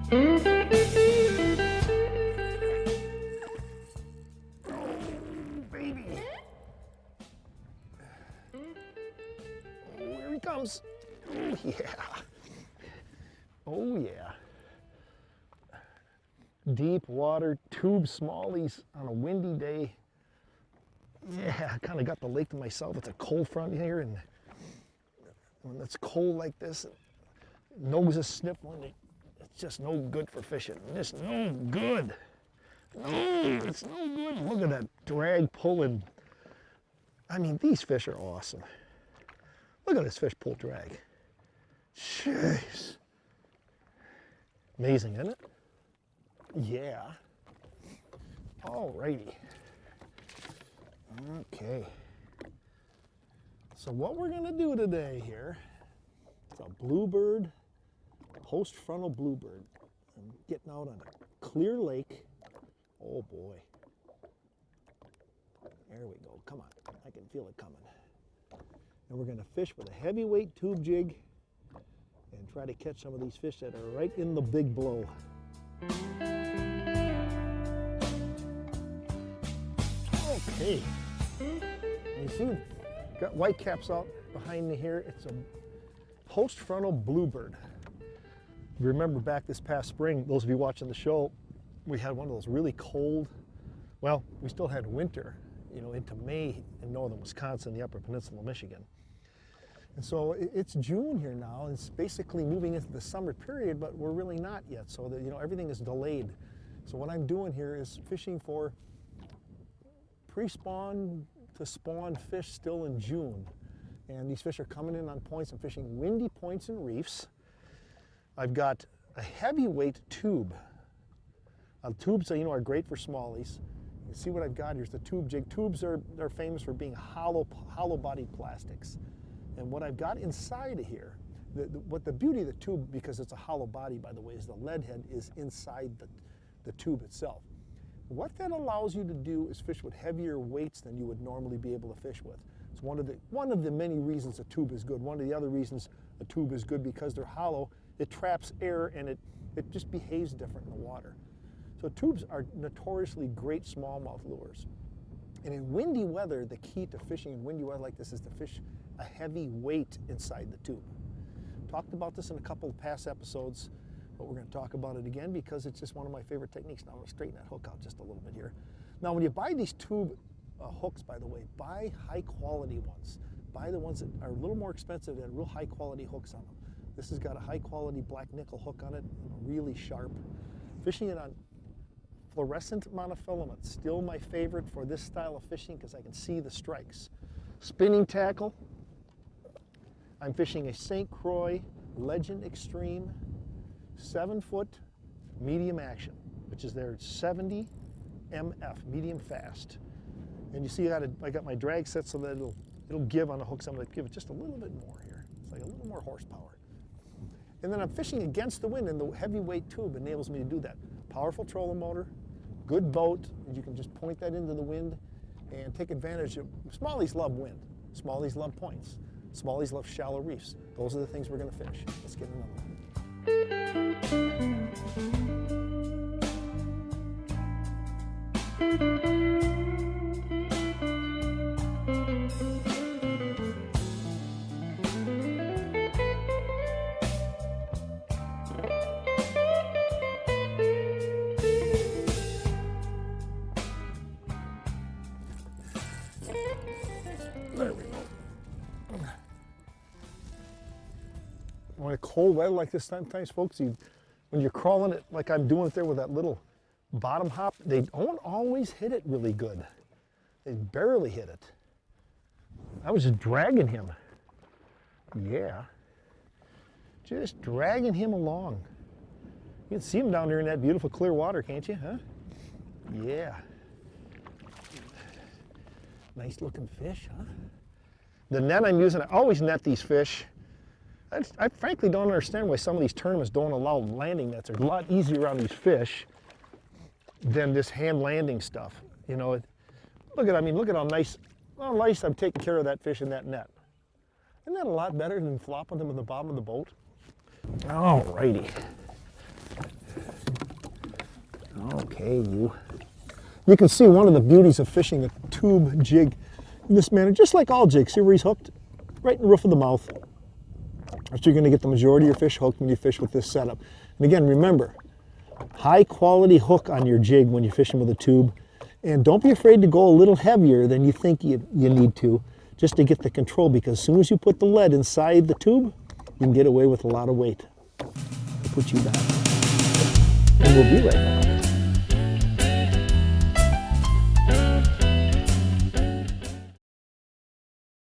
Baby. Oh, here he comes. Oh, yeah. Oh, yeah. Deep water tube smallies on a windy day. Yeah, I kind of got the lake to myself. It's a cold front here, and when it's cold like this, nose is sniffling. It's just no good for fishing. It's no good. No, it's no good. Look at that drag pulling. I mean, these fish are awesome. Look at this fish pull drag. Jeez. Amazing, isn't it? Yeah. All righty. Okay. So what we're gonna do today here is a bluebird, post-frontal bluebird. I'm getting out on a clear lake. Oh boy. There we go, come on, I can feel it coming. And we're gonna fish with a heavyweight tube jig and try to catch some of these fish that are right in the big blow. Okay. You see, we've got white caps out behind me here. It's a post-frontal bluebird. You remember back this past spring, those of you watching the show, we had one of those really cold, well, we still had winter, you know, into May in northern Wisconsin, the upper peninsula of Michigan. And so it's June here now, and it's basically moving into the summer period, but we're really not yet, so that, you know, everything is delayed. So what I'm doing here is fishing for pre-spawn to spawn fish still in June. And these fish are coming in on points. I'm fishing windy points and reefs. I've got a heavyweight tube. Tubes, you know, are great for smallies. You see what I've got here's the tube jig. Tubes are famous for being hollow-bodied plastics. And what I've got inside of here, what the beauty of the tube, because it's a hollow body, by the way, is the lead head is inside the tube itself. What that allows you to do is fish with heavier weights than you would normally be able to fish with. It's one of the many reasons a tube is good. One of the other reasons a tube is good, because they're hollow, it traps air and it just behaves different in the water. So tubes are notoriously great smallmouth lures. And in windy weather, the key to fishing in windy weather like this is to fish a heavy weight inside the tube. Talked about this in a couple of past episodes, but we're going to talk about it again because it's just one of my favorite techniques. Now I'm going to straighten that hook out just a little bit here. Now when you buy these tube hooks, by the way, buy high quality ones. Buy the ones that are a little more expensive and real high quality hooks on them. This has got a high quality black nickel hook on it, really sharp. Fishing it on fluorescent monofilament, still my favorite for this style of fishing because I can see the strikes. Spinning tackle, I'm fishing a St. Croix Legend Extreme 7-foot medium action, which is their 70 MF, medium fast. And you see I got my drag set so that it'll give on the hooks. I'm going to give it just a little bit more here. It's like a little more horsepower. And then I'm fishing against the wind, and the heavyweight tube enables me to do that. Powerful trolling motor, good boat, and you can just point that into the wind and take advantage of. Smallies love wind. Smallies love points. Smallies love shallow reefs. Those are the things we're going to fish. Let's get another one. There we go. When it's cold weather like this, sometimes, folks, when you're crawling it like I'm doing it there with that little bottom hop, they don't always hit it really good. They barely hit it. I was just dragging him. Yeah. Just dragging him along. You can see him down there in that beautiful clear water, can't you, huh? Yeah. Nice looking fish, huh? The net I'm using, I always net these fish. I frankly don't understand why some of these tournaments don't allow landing nets. They're a lot easier on these fish than this hand landing stuff. You know, look at how nice I'm taking care of that fish in that net. Isn't that a lot better than flopping them in the bottom of the boat? All righty. Okay, you can see one of the beauties of fishing a tube jig in this manner, just like all jigs. See where he's hooked? Right in the roof of the mouth. So you're going to get the majority of your fish hooked when you fish with this setup. And again, remember, high quality hook on your jig when you're fishing with a tube. And don't be afraid to go a little heavier than you think you need to, just to get the control, because as soon as you put the lead inside the tube, you can get away with a lot of weight. I'll put you back. And we'll be right back.